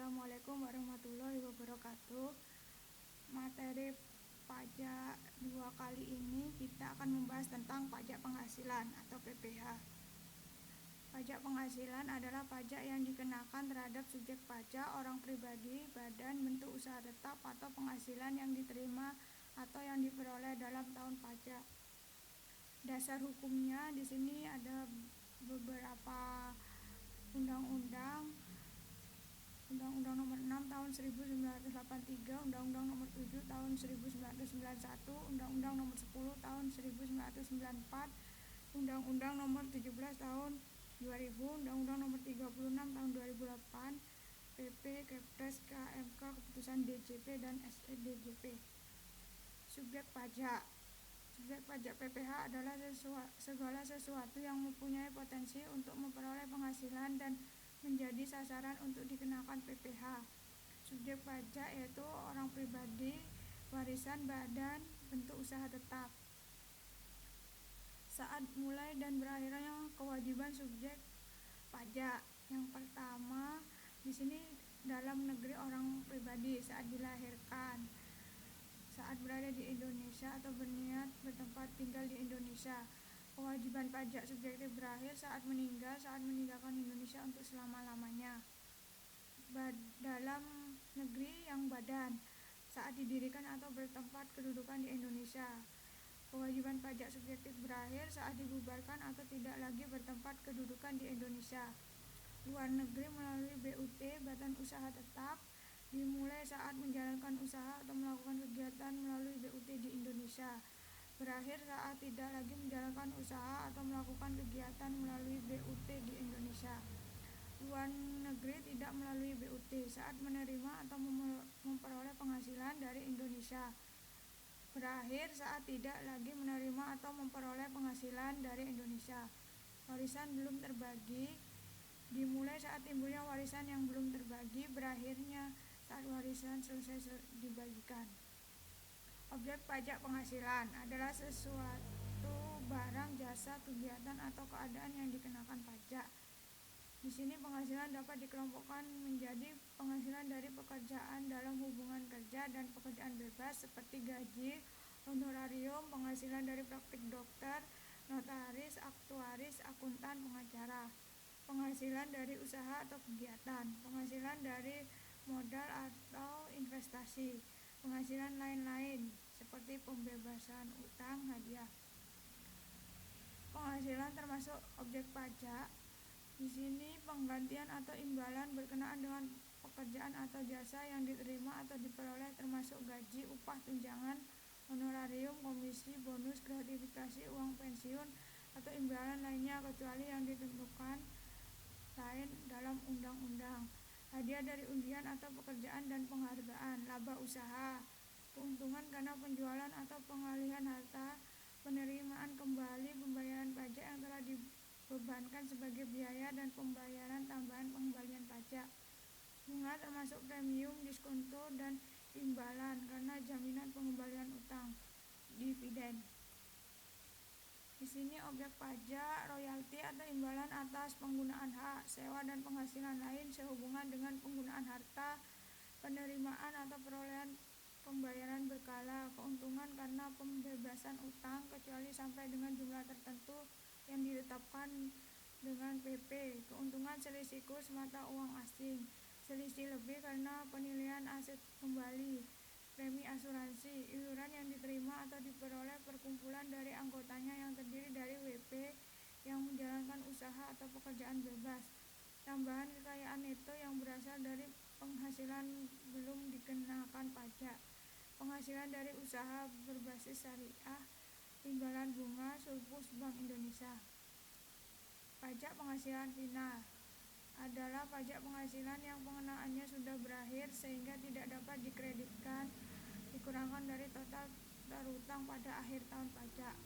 Assalamualaikum warahmatullahi wabarakatuh. Materi pajak 2 kali ini kita akan membahas tentang pajak penghasilan atau PPh. Pajak penghasilan adalah pajak yang dikenakan terhadap subjek pajak, orang pribadi, badan, bentuk usaha tetap, atau penghasilan yang diterima atau yang diperoleh dalam tahun pajak. Dasar hukumnya di sini ada beberapa undang-undang. Undang-Undang Nomor 6 Tahun 1983, Undang-Undang Nomor 7 Tahun 1991, Undang-Undang Nomor 10 Tahun 1994, Undang-Undang Nomor 17 Tahun 2000, Undang-Undang Nomor 36 Tahun 2008, PP, Kepres, KMK, Keputusan DJP dan SEDJP. Subjek pajak. Subjek pajak PPh adalah segala sesuatu yang mempunyai potensi untuk memperoleh penghasilan dan menjadi sasaran untuk dikenakan PPh. Subjek pajak yaitu orang pribadi, warisan, badan, bentuk usaha tetap. Saat mulai dan berakhirnya kewajiban subjek pajak. Yang pertama, di sini dalam negeri orang pribadi saat dilahirkan, saat berada di Indonesia atau berniat bertempat tinggal di Indonesia. Kewajiban pajak subjektif berakhir saat meninggal, saat meninggalkan Indonesia untuk selama-lamanya. Dalam negeri yang badan, saat didirikan atau bertempat kedudukan di Indonesia. Kewajiban pajak subjektif berakhir saat dibubarkan atau tidak lagi bertempat kedudukan di Indonesia. Luar negeri melalui BUT, Badan Usaha Tetap, dimulai saat menjalankan usaha atau melakukan kegiatan melalui BUT di Indonesia. Berakhir saat tidak lagi menjalankan usaha atau melakukan kegiatan melalui BUT di Indonesia. Luar negeri tidak melalui BUT saat menerima atau memperoleh penghasilan dari Indonesia. Berakhir saat tidak lagi menerima atau memperoleh penghasilan dari Indonesia. Warisan belum terbagi dimulai saat timbulnya warisan yang belum terbagi, berakhirnya saat warisan selesai dibagikan. Objek pajak penghasilan adalah sesuatu barang, jasa, kegiatan, atau keadaan yang dikenakan pajak. Di sini penghasilan dapat dikelompokkan menjadi penghasilan dari pekerjaan dalam hubungan kerja dan pekerjaan bebas seperti gaji, honorarium, penghasilan dari praktik dokter, notaris, aktuaris, akuntan, pengacara. Penghasilan dari usaha atau kegiatan, penghasilan dari modal atau investasi, penghasilan lain-lain seperti pembebasan utang, hadiah. Penghasilan termasuk objek pajak. Di sini penggantian atau imbalan berkenaan dengan pekerjaan atau jasa yang diterima atau diperoleh termasuk gaji, upah, tunjangan, honorarium, komisi, bonus, gratifikasi, uang pensiun, atau imbalan lainnya kecuali yang ditentukan lain dalam undang-undang. Hadiah dari undian atau pekerjaan dan penghargaan, laba usaha, keuntungan karena penjualan atau pengalihan harta, penerimaan kembali pembayaran pajak yang telah dibebankan sebagai biaya dan pembayaran tambahan pengembalian pajak. Bunga termasuk premium, diskonto, dan imbalan karena jaminan pengembalian utang, dividen. Di sini objek pajak, royalti atau imbalan atas penggunaan hak, sewa dan penghasilan lain sehubungan dengan penggunaan harta, penerimaan atau perolehan pembayaran berkala, keuntungan karena pembebasan utang kecuali sampai dengan jumlah tertentu yang ditetapkan dengan PP, keuntungan selisih kurs mata uang asing, selisih lebih karena penilaian aset kembali, premi asuransi, iuran yang diterima atau diperoleh perkumpulan dari anggotanya yang terdiri dari WP yang menjalankan usaha atau pekerjaan bebas, tambahan kekayaan neto yang berasal dari penghasilan belum dikenakan pajak, penghasilan dari usaha berbasis syariah, imbalan bunga, surplus Bank Indonesia. Pajak penghasilan final adalah pajak penghasilan yang pengenaannya sudah berakhir sehingga tidak dapat dikreditkan dikurangkan dari total terutang pada akhir tahun pajak.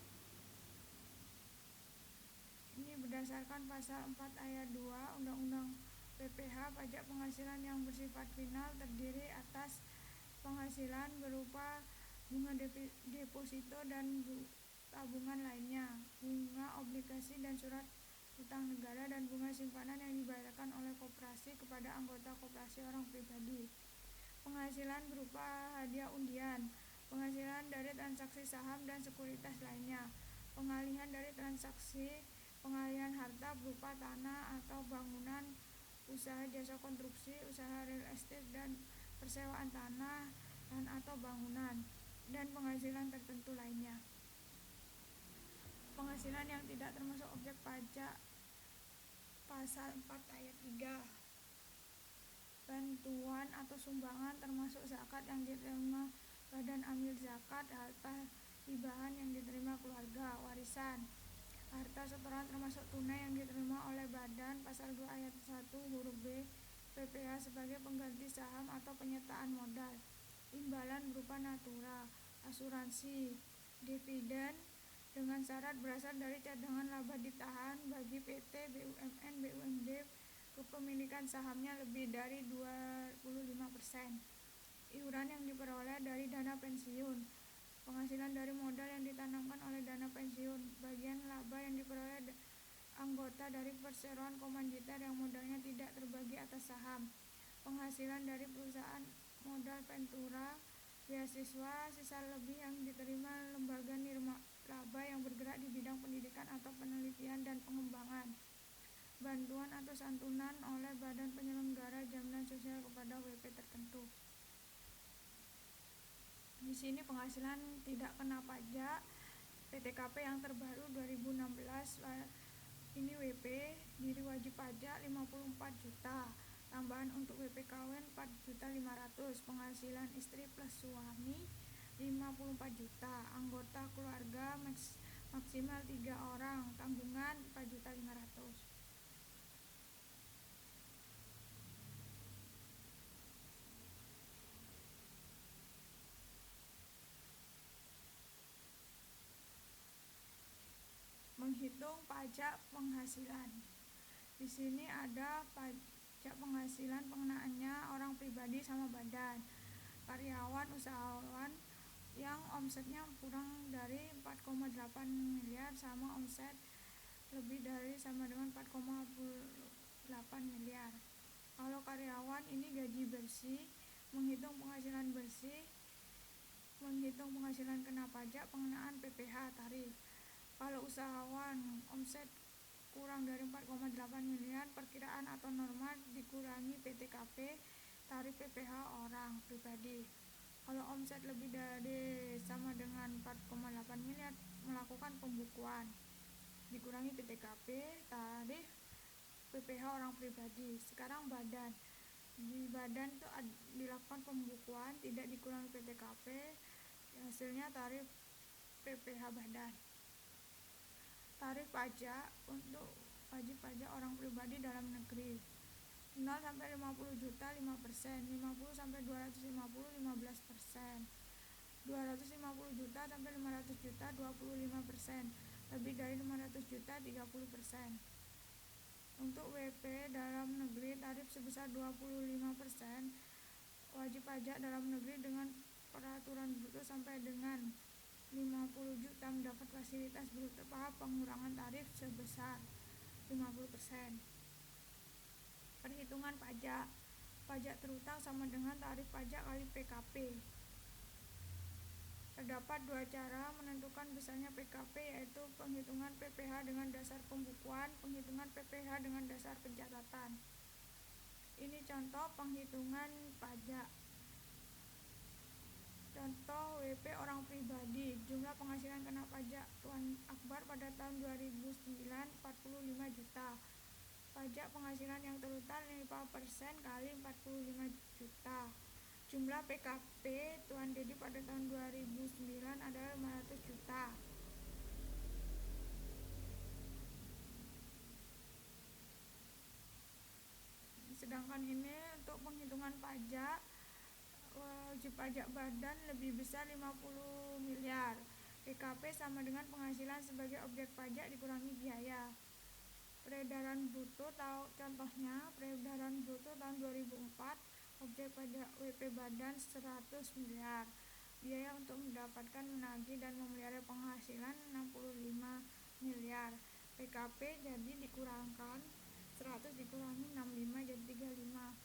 Ini berdasarkan pasal 4 ayat 2 Undang-Undang PPh. Pajak penghasilan yang bersifat final terdiri atas penghasilan berupa bunga deposito dan tabungan lainnya, bunga obligasi dan surat utang negara, dan bunga simpanan yang dibayarkan oleh koperasi kepada anggota koperasi orang pribadi. Penghasilan berupa hadiah undian, penghasilan dari transaksi saham dan sekuritas lainnya, pengalihan dari transaksi pengalihan harta berupa tanah atau bangunan, usaha jasa konstruksi, usaha real estate dan persewaan tanah dan atau bangunan, dan penghasilan tertentu lainnya. Penghasilan yang tidak termasuk objek pajak Pasal 4 ayat 3. Bantuan atau sumbangan termasuk zakat yang diterima badan amil zakat, harta hibahan yang diterima keluarga, warisan, harta setoran termasuk tunai yang diterima oleh badan pasal 2 ayat 1 huruf B, PPh sebagai pengganti saham atau penyertaan modal, imbalan berupa natura, asuransi, dividen dengan syarat berasal dari cadangan laba ditahan bagi PT, BUMN, BUMD kepemilikan sahamnya lebih dari 25%, iuran yang diperoleh dari dana pensiun, penghasilan dari modal yang ditanamkan oleh dana pensiun, bagian laba yang diperoleh anggota dari perseroan komanditer yang modalnya tidak terbagi atas saham, penghasilan dari perusahaan modal ventura, beasiswa, sisa lebih yang diterima lembaga nirlaba yang bergerak di bidang pendidikan atau penelitian dan pengembangan, bantuan atau santunan oleh badan penyelenggara jaminan sosial kepada WP tertentu. Di sini penghasilan tidak kena pajak PTKP yang terbaru 2016 ini WP diri wajib pajak 54 juta, tambahan untuk WP kawin 4.500.000, penghasilan istri plus suami 54 juta, anggota keluarga maksimal 3 orang, tanggungan 4.500.000. Menghitung pajak penghasilan. Di sini ada pajak penghasilan pengenaannya orang pribadi sama badan, karyawan, usahawan yang omsetnya kurang dari 4,8 miliar sama omset lebih dari sama dengan 4,8 miliar. Kalau karyawan ini gaji bersih, menghitung penghasilan bersih, menghitung penghasilan kena pajak pengenaan PPh tarif. Kalau usahawan omset kurang dari 4,8 miliar perkiraan atau normal dikurangi PTKP tarif PPh orang pribadi. Kalau omset lebih dari sama dengan 4,8 miliar melakukan pembukuan dikurangi PTKP tarif PPh orang pribadi. Sekarang badan, di badan itu dilakukan pembukuan tidak dikurangi PTKP, hasilnya tarif PPh badan. Tarif pajak untuk wajib pajak orang pribadi dalam negeri 0 sampai 50 juta 5%, 50 sampai 250 15%, 250 juta sampai 500 juta 25%, lebih dari 500 juta 30%. Untuk WP dalam negeri tarif sebesar 25%, wajib pajak dalam negeri dengan peraturan bruto sampai dengan 50 juta mendapat fasilitas berupa pengurangan tarif sebesar 50%. Perhitungan pajak. Pajak terutang sama dengan tarif pajak kali PKP. Terdapat dua cara menentukan besarnya PKP, yaitu penghitungan PPh dengan dasar pembukuan, penghitungan PPh dengan dasar pencatatan. Ini contoh penghitungan pajak. Contoh WP orang pribadi, jumlah penghasilan kena pajak Tuan Akbar pada tahun 2009 45 juta. Pajak penghasilan yang terutang 5% kali 45 juta. Jumlah PKP Tuan Dedi pada tahun 2009 adalah 500 juta. Sedangkan ini untuk penghitungan pajak wajib pajak badan lebih besar 50 miliar. PKP sama dengan penghasilan sebagai objek pajak dikurangi biaya. Peredaran bruto contohnya peredaran bruto tahun 2004 objek pajak WP badan 100 miliar. Biaya untuk mendapatkan, menagih dan memelihara penghasilan 65 miliar. PKP jadi dikurangkan 100 dikurangi 65 jadi 35.